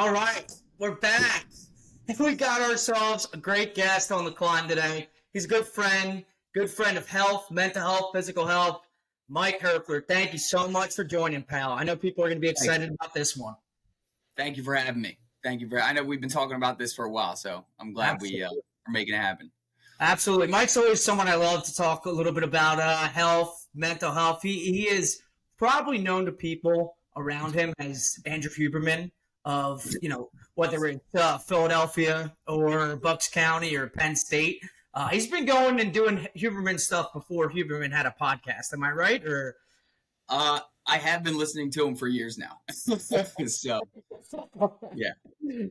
All right, we're back. We got ourselves a great guest on the climb today. He's a good friend of health, mental health, physical health. Mike Hirthler, thank you so much for joining, pal. I know people are going to be Thank excited about this one. Thank you for having me. I know we've been talking about this for a while, so I'm glad we Absolutely. are making it happen. Absolutely. Mike's always someone I love to talk a little bit about health, mental health. He is probably known to people around him as Andrew Huberman of, whether it's Philadelphia or Bucks County or Penn State. He's been going and doing Huberman stuff before Huberman had a podcast. Am I right? Or I have been listening to him for years now. So, yeah.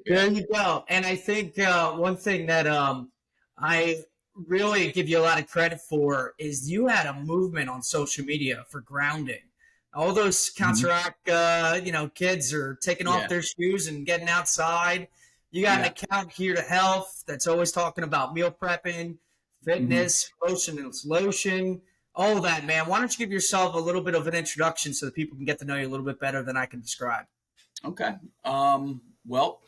there you go. And I think one thing that I really give you a lot of credit for is you had a movement on social media for grounding. All those counteract, kids are taking off Yeah. their shoes and getting outside. You got an Yeah. account here to health that's always talking about meal prepping, fitness, motionless lotion, all of that, man. Why don't you give yourself a little bit of an introduction so that people can get to know you a little bit better than I can describe? Okay. Well,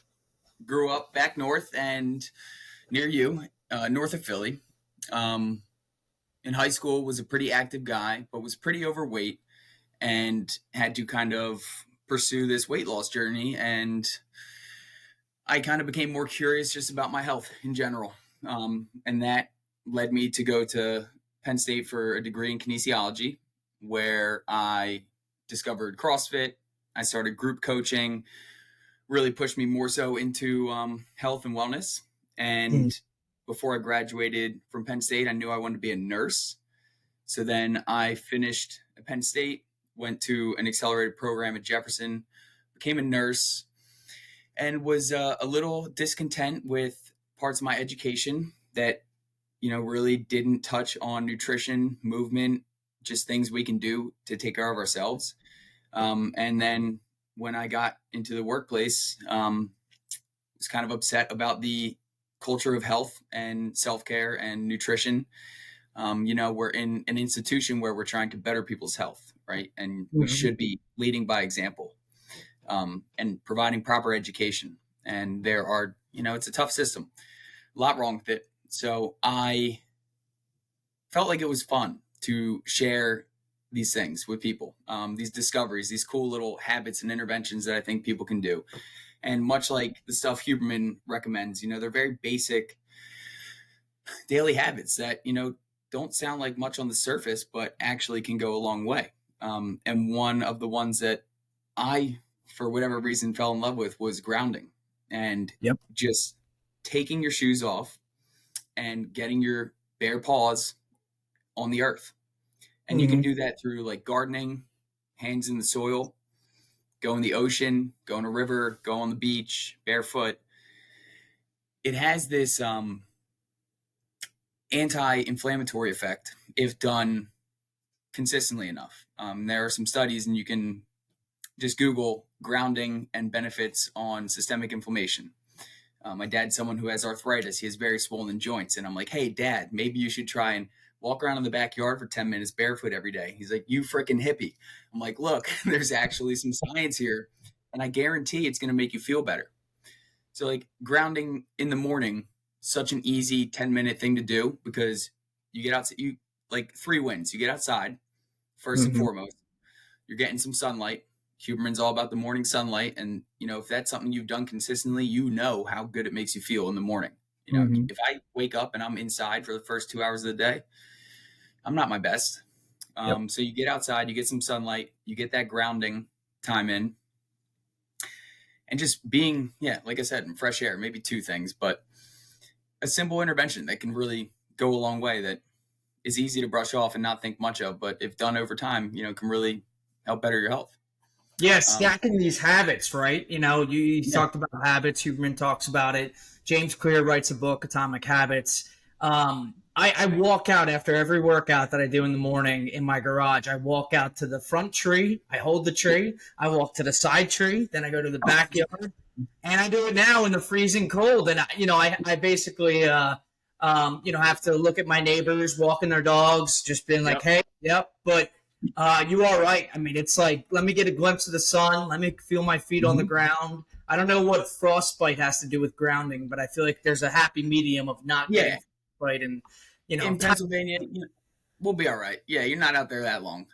grew up back north and near you, north of Philly. In high school, was a pretty active guy, but was pretty overweight and had to kind of pursue this weight loss journey. And I kind of became more curious just about my health in general. And that led me to go to Penn State for a degree in kinesiology, where I discovered CrossFit. I started group coaching, really pushed me more so into health and wellness. And before I graduated from Penn State, I knew I wanted to be a nurse. So then I finished at Penn State, went to an accelerated program at Jefferson, became a nurse, and was a little discontent with parts of my education that, really didn't touch on nutrition, movement, just things we can do to take care of ourselves. And then when I got into the workplace, was kind of upset about the culture of health and self-care and nutrition. We're in an institution where we're trying to better people's health, right? And we should be leading by example, and providing proper education. And there are, it's a tough system, a lot wrong with it. So I felt like it was fun to share these things with people, these discoveries, these cool little habits and interventions that I think people can do. And much like the stuff Huberman recommends, they're very basic daily habits that, don't sound like much on the surface, but actually can go a long way. And one of the ones that I, for whatever reason, fell in love with was grounding, and just taking your shoes off and getting your bare paws on the earth. And you can do that through like gardening, hands in the soil, go in the ocean, go in a river, go on the beach, barefoot. It has this anti-inflammatory effect if done consistently enough. There are some studies, and you can just Google grounding and benefits on systemic inflammation. My dad's someone who has arthritis. He has very swollen joints. And I'm like, hey, Dad, maybe you should try and walk around in the backyard for 10 minutes barefoot every day. He's like, you freaking hippie. I'm like, look, there's actually some science here, and I guarantee it's going to make you feel better. So like grounding in the morning, such an easy 10-minute thing to do, because you get outside, you like 3 wins. You get outside first and foremost, you're getting some sunlight. Huberman's all about the morning sunlight. And, if that's something you've done consistently, how good it makes you feel in the morning. If I wake up and I'm inside for the first 2 hours of the day, I'm not my best. So you get outside, you get some sunlight, you get that grounding time in, and just being, like I said, in fresh air, maybe 2 things, but a simple intervention that can really go a long way, that is easy to brush off and not think much of, but if done over time, can really help better your health. Yeah, stacking these habits, right? You talked about habits. Huberman talks about it. James Clear writes a book, Atomic Habits. I walk out after every workout that I do in the morning in my garage. I walk out to the front tree. I hold the tree. I walk to the side tree. Then I go to the backyard. And I do it now in the freezing cold. And, I basically, have to look at my neighbors walking their dogs, just being like, hey, but you are right. I mean, it's like, let me get a glimpse of the sun. Let me feel my feet on the ground. I don't know what frostbite has to do with grounding, but I feel like there's a happy medium of not Yeah, getting frostbite and, in Pennsylvania, we'll be all right. Yeah, you're not out there that long.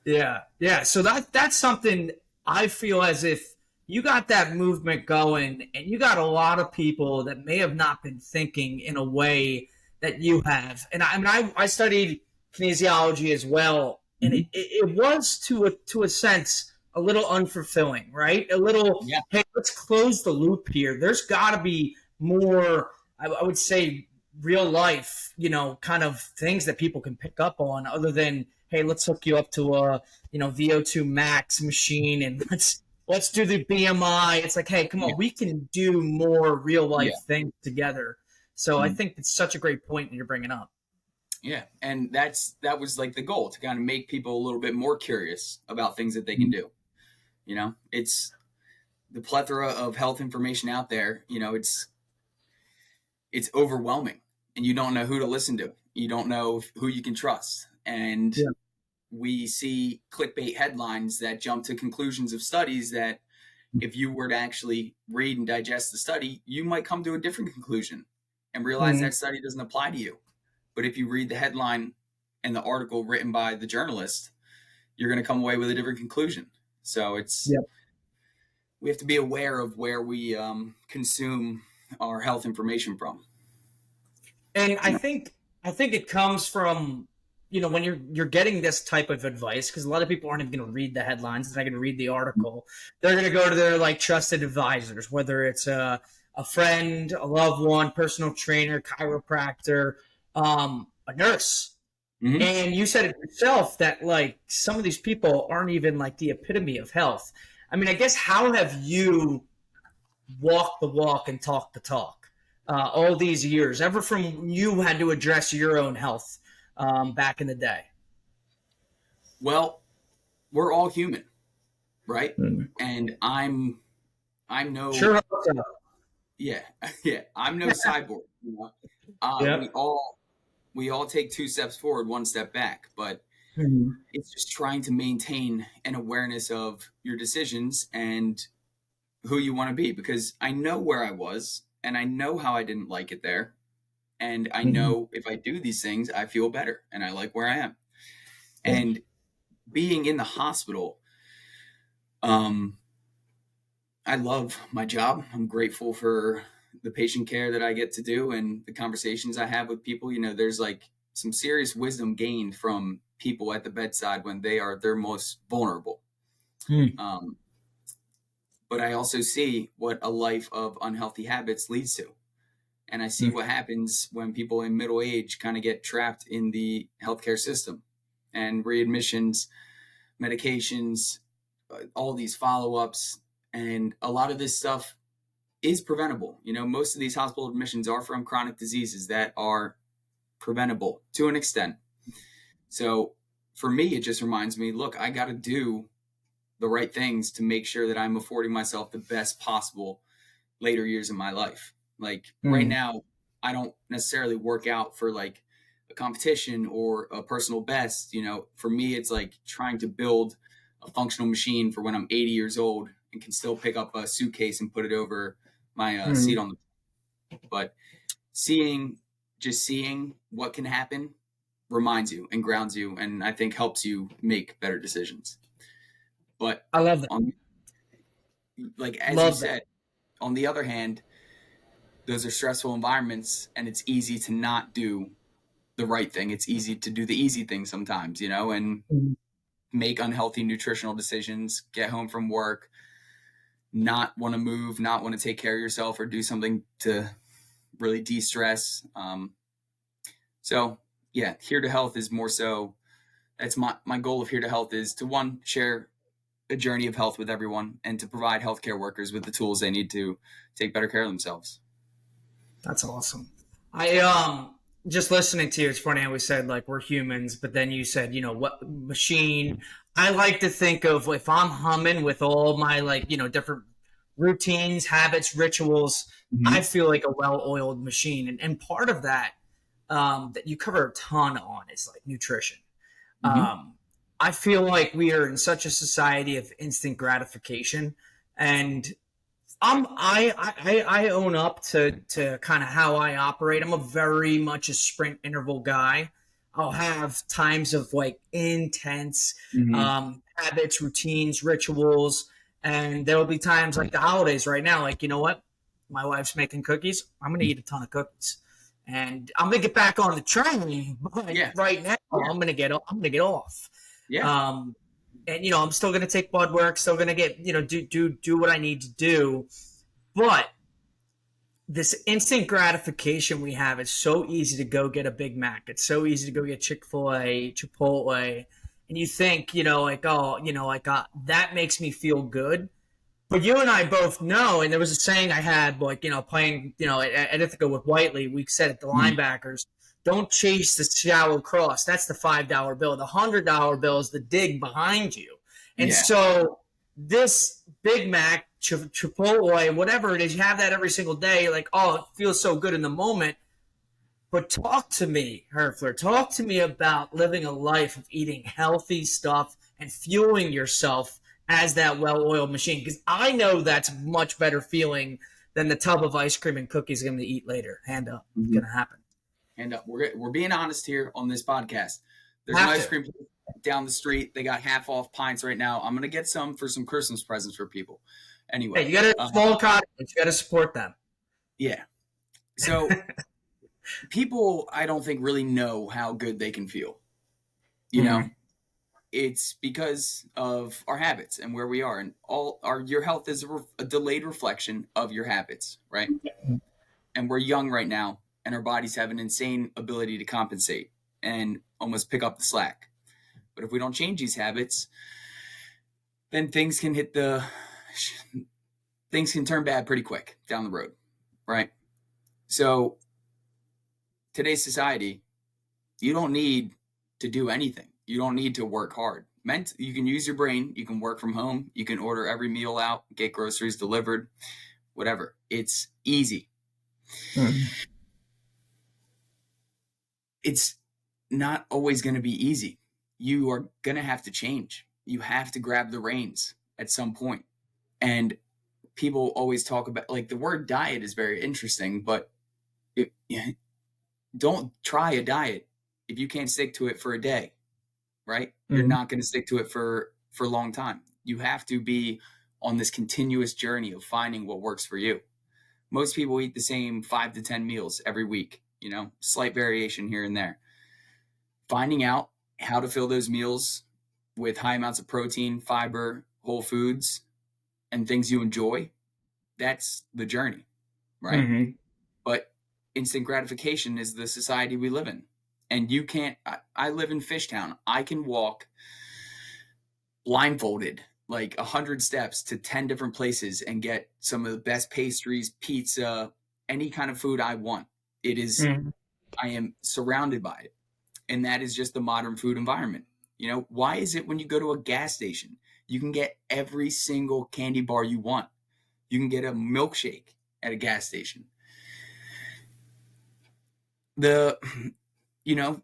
yeah, yeah. So that's something I feel as if you got that movement going, and you got a lot of people that may have not been thinking in a way that you have. And I studied kinesiology as well, and Mhm. it was to a sense a little unfulfilling, right? A little, Yeah, hey, let's close the loop here. There's got to be more. I would say real life, kind of things that people can pick up on other than, hey, let's hook you up to a, VO2 max machine and let's do the BMI. It's like, hey, come yeah, on, we can do more real yeah. life things together. So I Mhm. think it's such a great point that you're bringing up. Yeah, and that was like the goal, to kind of make people a little bit more curious about things that they can do. It's the plethora of health information out there. It's overwhelming, and you don't know who to listen to. You don't know who you can trust, and Yeah. we see clickbait headlines that jump to conclusions of studies that, if you were to actually read and digest the study, you might come to a different conclusion and realize Mhm. that study doesn't apply to you. But if you read the headline and the article written by the journalist, you're going to come away with a different conclusion. So Yep. we have to be aware of where we consume our health information from. And I think it comes from, when you're getting this type of advice, because a lot of people aren't even going to read the headlines, they're not going to read the article. They're going to go to their like trusted advisors, whether it's a friend, a loved one, personal trainer, chiropractor, a nurse. Mm-hmm. And you said it yourself that like some of these people aren't even like the epitome of health. I mean, I guess how have you walk the walk and talk the talk all these years, ever from you had to address your own health back in the day? Well, we're all human, right? Mm. And I'm no Sure. So. yeah yeah I'm no cyborg. Yep. We all take two steps forward, one step back, but Mhm. it's just trying to maintain an awareness of your decisions and who you want to be, because I know where I was and I know how I didn't like it there, and I Mhm. know if I do these things I feel better and I like where I am. And being in the hospital, um I love my job. I'm grateful for the patient care that I get to do and the conversations I have with people. There's like some serious wisdom gained from people at the bedside when they are their most vulnerable. Mhm. Um, but I also see what a life of unhealthy habits leads to. And I see what happens when people in middle age kind of get trapped in the healthcare system, and readmissions, medications, all these follow ups. And a lot of this stuff is preventable. Most of these hospital admissions are from chronic diseases that are preventable to an extent. So for me, it just reminds me, look, I got to do the right things to make sure that I'm affording myself the best possible later years of my life. Like right Mhm. now, I don't necessarily work out for like a competition or a personal best. For me, it's like trying to build a functional machine for when I'm 80 years old and can still pick up a suitcase and put it over my seat Mhm. on the. But seeing what can happen reminds you and grounds you, and I think helps you make better decisions. But I love that. on like as you Love that. said, on the other hand, those are stressful environments, and it's easy to not do the right thing. It's easy to do the easy thing sometimes, and Mhm. make unhealthy nutritional decisions, get home from work, not want to move, not want to take care of yourself or do something to really de-stress. So yeah, Here to Health is more so, that's my goal of Here to Health, is to, one, share a journey of health with everyone, and to provide healthcare workers with the tools they need to take better care of themselves. That's awesome. I just listening to you, it's funny how we said like we're humans, but then you said, what machine. I like to think of if I'm humming with all my like, different routines, habits, rituals, I Mm-hmm. feel like a well-oiled machine. And part of that that you cover a ton on is like nutrition. Mm-hmm. Um, I feel like we are in such a society of instant gratification, and I own up to kind of how I operate. I'm a very much a sprint interval guy. I'll have times of like intense Hmm. habits, routines, rituals, and there will be times like the holidays right now. Like, you know what? My wife's making cookies. I'm gonna eat a ton of cookies, and I'm gonna get back on the train. But Yeah. right now, Yeah. I'm gonna get off. Yeah. Um, and I'm still gonna take blood work. Still gonna get do what I need to do, but this instant gratification we have, it's so easy to go get a Big Mac. It's so easy to go get Chick-fil-A, Chipotle. And you think, like, oh, that makes me feel good. But you and I both know, and there was a saying I had, like, playing, at Ithaca with Whiteley, we said at the Mhm. linebackers, don't chase the shallow cross. That's the $5 bill. The $100 bill is the dig behind you. And Yeah. so this Big Mac, Chipotle, whatever it is, you have that every single day. Like, oh, it feels so good in the moment. But talk to me, Hirthler. Talk to me about living a life of eating healthy stuff and fueling yourself as that well-oiled machine. Because I know that's a much better feeling than the tub of ice cream and cookies I'm going to eat later. Hand up. It's Hmm. going to happen. And we're being honest here on this podcast. There's an Have ice to. cream place down the street. They got half off pints right now. I'm gonna get some for some Christmas presents for people. Hey, Anyway, you got a small cottage. You got to support them. yeah. So people, I don't think really know how good they can feel. You know, Mm-hmm. it's because of our habits and where we are, and your health is a delayed reflection of your habits, right? And we're young right now, and our bodies have an insane ability to compensate and almost pick up the slack. But if we don't change these habits, then things can turn bad pretty quick down the road, right? So today's society, you don't need to do anything. You don't need to work hard. You can use your brain. You can work from home. You can order every meal out, get groceries delivered, whatever. It's easy. Mm-hmm. It's not always going to be easy. You are going to have to change. You have to grab the reins at some point. And people always talk about, like, the word diet is very interesting, but it, don't try a diet if you can't stick to it for a day, right? You're Mm-hmm. not going to stick to it for a long time. You have to be on this continuous journey of finding what works for you. Most people eat the same 5 to 10 meals every week, slight variation here and there. Finding out how to fill those meals with high amounts of protein, fiber, whole foods, and things you enjoy, that's the journey, right? Mm-hmm. But instant gratification is the society we live in. And you can't, I live in Fishtown. I can walk blindfolded like 100 steps to 10 different places and get some of the best pastries, pizza, any kind of food I want. It is, Mm-hmm. I am surrounded by it. And that is just the modern food environment. Why is it when you go to a gas station, you can get every single candy bar you want? You can get a milkshake at a gas station.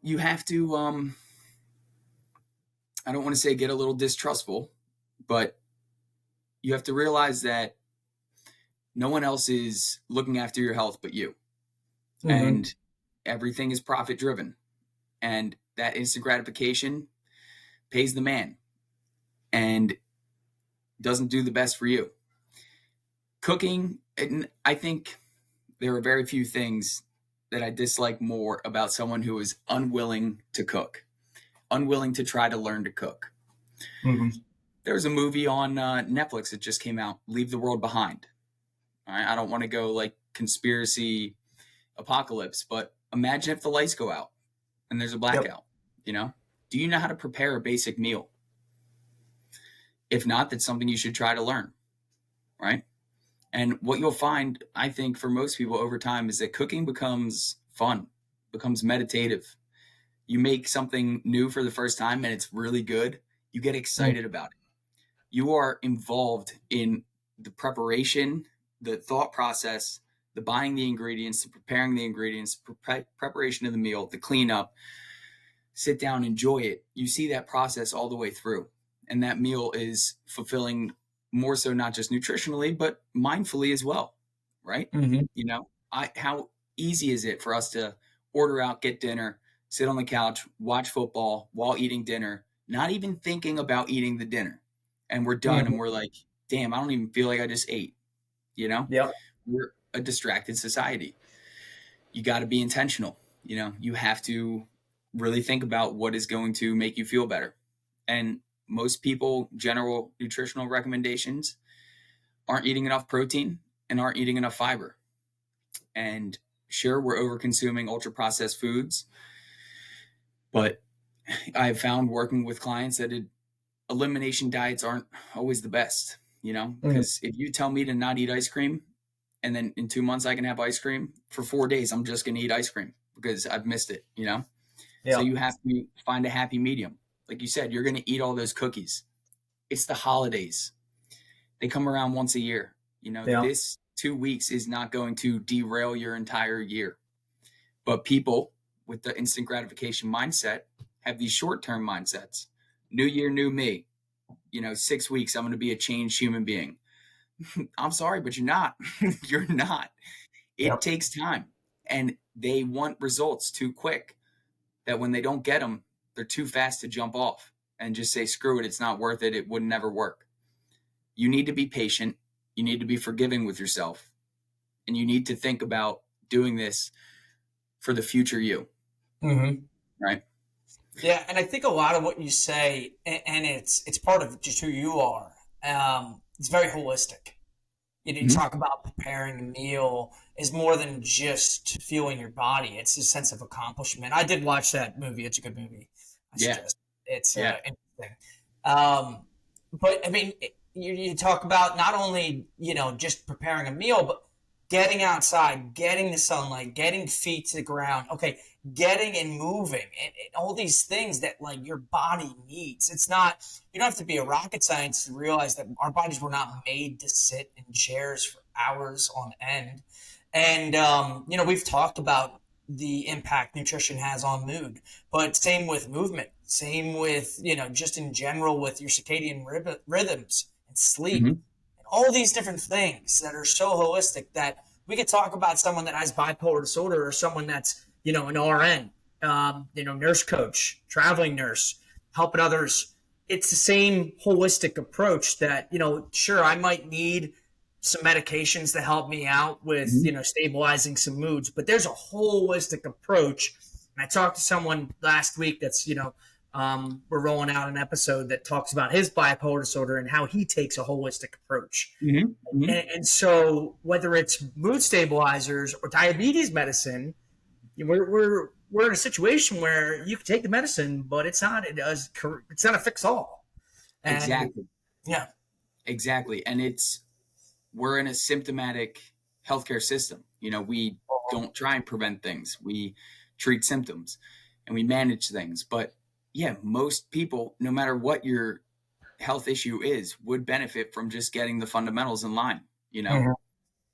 You have to, I don't want to say get a little distrustful, but you have to realize that no one else is looking after your health but you. Mm-hmm. And everything is profit driven. And that instant gratification pays the man and doesn't do the best for you. Cooking, and I think there are very few things that I dislike more about someone who is unwilling to cook, unwilling to try to learn to cook. Mm-hmm. There's a movie on Netflix that just came out, Leave the World Behind. All right? I don't want to go like conspiracy apocalypse, but imagine if the lights go out and there's a Yep. blackout, Do you know how to prepare a basic meal? If not, that's something you should try to learn, right? And what you'll find, I think, for most people over time is that cooking becomes fun, becomes meditative. You make something new for the first time and it's really good, you get excited about it. You are involved in the preparation, the thought process, the buying the ingredients, the preparing the ingredients, preparation of the meal, the cleanup. Sit down, enjoy it. You see that process all the way through. And that meal is fulfilling more so not just nutritionally, but mindfully as well, right? Mm-hmm. You know, how easy is it for us to order out, get dinner, sit on the couch, watch football while eating dinner, not even thinking about eating the dinner, and we're done, Mm-hmm. and we're like, damn, I don't even feel like I just ate. You know, Yep. we're a distracted society. You got to be intentional. You know, you have to really think about what is going to make you feel better. And most people, general nutritional recommendations aren't eating enough protein and aren't eating enough fiber. And sure, we're over consuming ultra processed foods, but I've found working with clients that elimination diets aren't always the best, you know, Mm-hmm. because if you tell me to not eat ice cream and then in 2 months I can have ice cream for 4 days, I'm just going to eat ice cream because I've missed it, you know? So Yep. you have to find a happy medium. Like you said, you're going to eat all those cookies. It's the holidays. They come around once a year. You know, Yep. this 2 weeks is not going to derail your entire year. But people with the instant gratification mindset have these short term mindsets. New year, new me. You know, 6 weeks, I'm going to be a changed human being. I'm sorry, but you're not. You're not. It Yep. takes time. And they want results too quick that when they don't get them, they're too fast to jump off and just say, screw it, it's not worth it. It would never work. You need to be patient. You need to be forgiving with yourself. And you need to think about doing this for the future you, Mm-hmm. right? Yeah, and I think a lot of what you say, and it's part of just who you are. It's very holistic. You Mm-hmm. talk about preparing a meal is more than just fueling your body. It's a sense of accomplishment. I did watch that movie. It's a good movie. I Yeah. suggest it's Yeah. interesting. Um, but I mean, you talk about not only just preparing a meal, but getting outside, getting the sunlight, getting feet to the ground. Okay, getting and moving, and all these things that like your body needs. It's not you don't have to be a rocket scientist to realize that our bodies were not made to sit in chairs for hours on end. And we've talked about the impact nutrition has on mood, but same with movement, same with just in general with your circadian rhythms and sleep, Mm-hmm. and all these different things that are so holistic that we could talk about someone that has bipolar disorder or someone that's an RN, nurse coach, traveling nurse, helping others. It's the same holistic approach that, sure, I might need some medications to help me out with, Mm-hmm. stabilizing some moods, but there's a holistic approach. And I talked to someone last week that's, we're rolling out an episode that talks about his bipolar disorder and how he takes a holistic approach. Mm-hmm. Mm-hmm. And so whether it's mood stabilizers or diabetes medicine, we're in a situation where you can take the medicine, but it's not a fix all. And Exactly. yeah, Exactly. And we're in a symptomatic healthcare system. You know, we don't try and prevent things. We treat symptoms and we manage things. But yeah, most people, no matter what your health issue is, would benefit from just getting the fundamentals in line, you know, Mhm.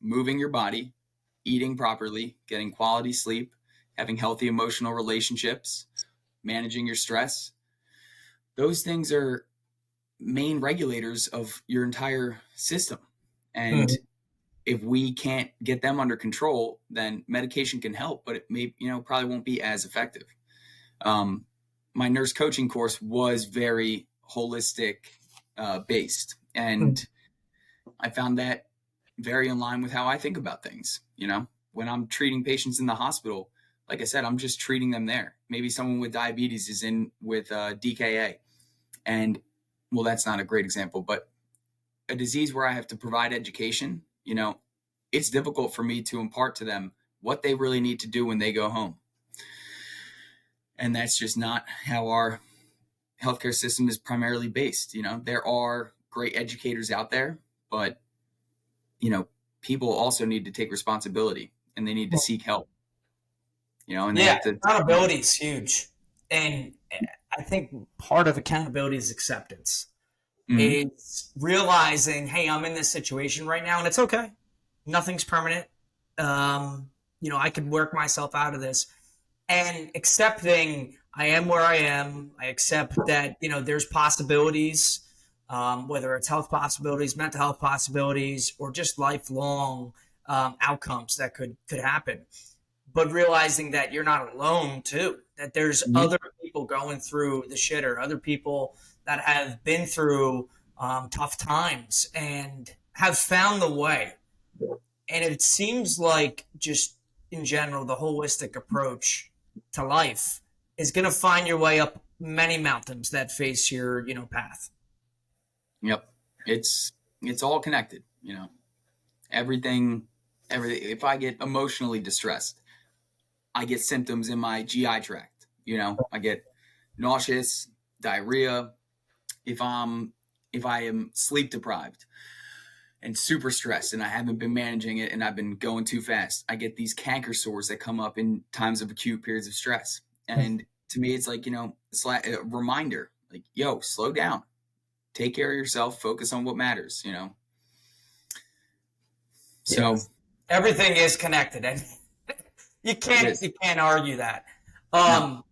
moving your body, eating properly, getting quality sleep, having healthy emotional relationships, managing your stress. Those things are main regulators of your entire system. And Mhm. if we can't get them under control, then medication can help, but it may, probably won't be as effective. Um, my nurse coaching course was very holistic based, Mhm. and I found that very in line with how I think about things. You know, when I'm treating patients in the hospital, like I said, I'm just treating them there. Maybe someone with diabetes is in with DKA, and well, that's not a great example, but a disease where I have to provide education, it's difficult for me to impart to them what they really need to do when they go home. And that's just not how our healthcare system is primarily based. You know, there are great educators out there, but, you know, people also need to take responsibility and they need to seek help, and they Yeah, have to. accountability is huge, and I think part of accountability is acceptance. Mm-hmm. Is realizing, hey, I'm in this situation right now, and it's okay. Nothing's permanent. I could work myself out of this, and accepting I am where I am. I accept that there's possibilities whether it's health possibilities, mental health possibilities, or just lifelong outcomes that could happen. But realizing that you're not alone too, that there's Mhm. other people going through the shitter, other people that have been through tough times and have found the way. And it seems like just in general, the holistic approach to life is going to find your way up many mountains that face your, path. Yep. It's all connected, Everything if I get emotionally distressed, I get symptoms in my GI tract, I get nauseous, diarrhea. If I am sleep deprived and super stressed and I haven't been managing it and I've been going too fast, I get these canker sores that come up in times of acute periods of stress. And to me, it's like, it's like a reminder, like, yo, slow down, take care of yourself, focus on what matters. So Yes. Everything is connected, and you it can't is. you can't argue that. No,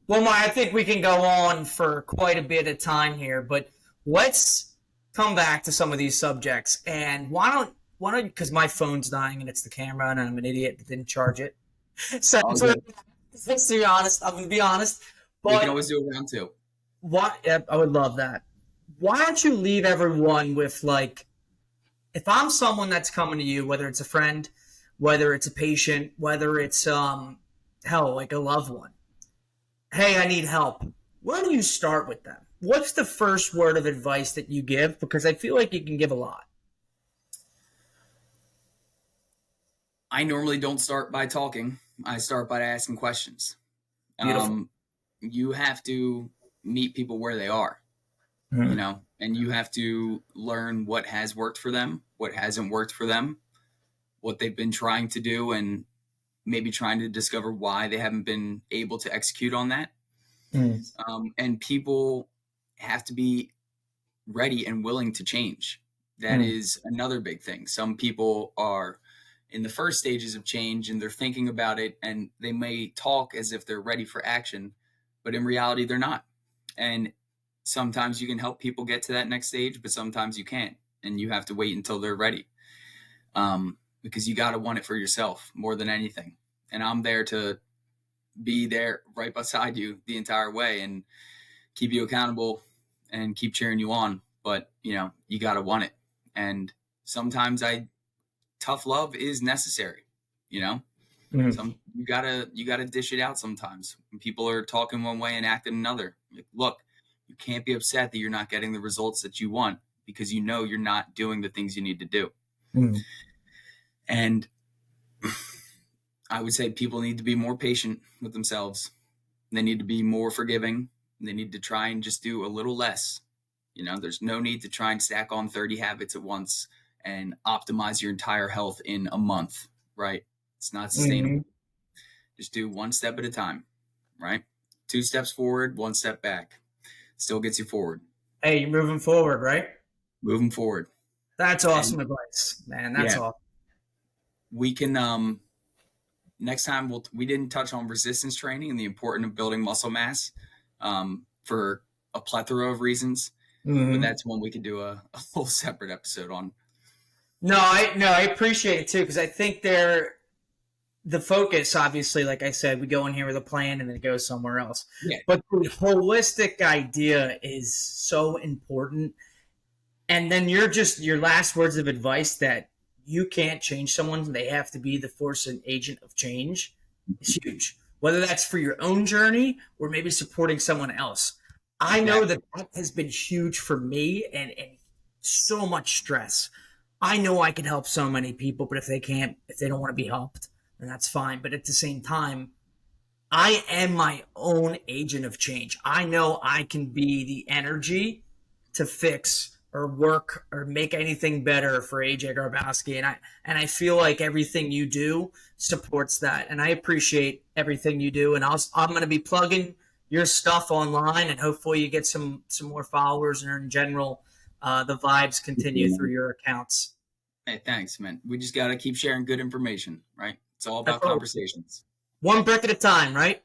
Well, I think we can go on for quite a bit of time here, but let's come back to some of these subjects. And why don't because my phone's dying and it's the camera, and I'm an idiot that didn't charge it. So, all so good. let's be honest. I'm gonna be honest, We can but always do a round two. what I would love that. Why don't you leave everyone with like, if I'm someone that's coming to you, whether it's a friend, whether it's a patient, whether it's hell, like a loved one, hey, I need help. Where do you start with them? What's the first word of advice that you give? Because I feel like you can give a lot. I normally don't start by talking. I start by asking questions. Beautiful. Um, you have to meet people where they are, and you have to learn what has worked for them, what hasn't worked for them, what they've been trying to do, and maybe trying to discover why they haven't been able to execute on that. Mm. And people have to be ready and willing to change. That Mm. is another big thing. Some people are in the first stages of change and they're thinking about it and they may talk as if they're ready for action, but in reality, they're not. And sometimes you can help people get to that next stage, but sometimes you can't. And you have to wait until they're ready, because you got to want it for yourself more than anything. And I'm there to be there right beside you the entire way and keep you accountable and keep cheering you on. But, you got to want it. And sometimes tough love is necessary, you know, Mm. you gotta dish it out sometimes when people are talking one way and acting another. Like, look, you can't be upset that you're not getting the results that you want because you're not doing the things you need to do. Mm. And I would say people need to be more patient with themselves. They need to be more forgiving. They need to try and just do a little less. There's no need to try and stack on 30 habits at once and optimize your entire health in a month, right? It's not sustainable. Mm. Just do one step at a time, right? 2 steps forward, 1 step back. Still gets you forward. Hey, you're moving forward, right? Moving forward. That's And awesome advice, man. That's yeah, awesome. we can next time we didn't touch on resistance training and the importance of building muscle mass, for a plethora of reasons, but Mm. that's one we could do a whole separate episode on. No, I appreciate it too because I think the focus, obviously, like I said, we go in here with a plan and then it goes somewhere else. Yeah. But the holistic idea is so important. And then your last words of advice that you can't change someone, they have to be the force and agent of change is huge. Whether that's for your own journey or maybe supporting someone else. I know Exactly. that has been huge for me and so much stress. I know I can help so many people, but if they don't want to be helped, then that's fine. But at the same time, I am my own agent of change. I know I can be the energy to fix or work or make anything better for AJ Garbowski. And I feel like everything you do supports that. And I appreciate everything you do. And I'm going to be plugging your stuff online and hopefully you get some more followers and in general, the vibes continue through your accounts. Hey, thanks, man. We just got to keep sharing good information, right? It's all That's about all. conversations. One brick at a time, right?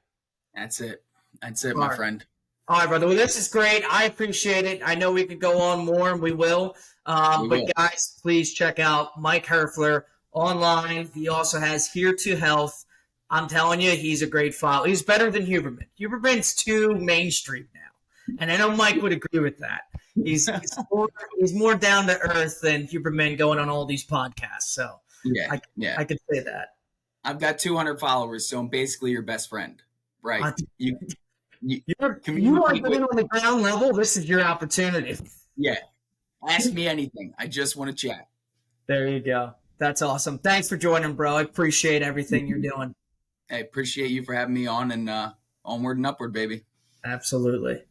That's it. That's it, All my right. friend. All right, brother. Well, this is great. I appreciate it. I know we could go on more, and we will. We But will. guys, please check out Mike Hirthler online. He also has Here to Health. I'm telling you, he's a great follow. He's better than Huberman. Huberman's too mainstream now, and I know Mike would agree with that. He's more down to earth than Huberman going on all these podcasts. So Yeah, I yeah. I could say that. I've got 200 followers, so I'm basically your best friend, right? Uh, You you are communicate with. living on the ground level. This is your opportunity. Yeah, ask me anything. I just want to chat. There you go. That's awesome. Thanks for joining, bro. I appreciate everything you're doing. I appreciate you for having me on, and onward and upward, baby. Absolutely.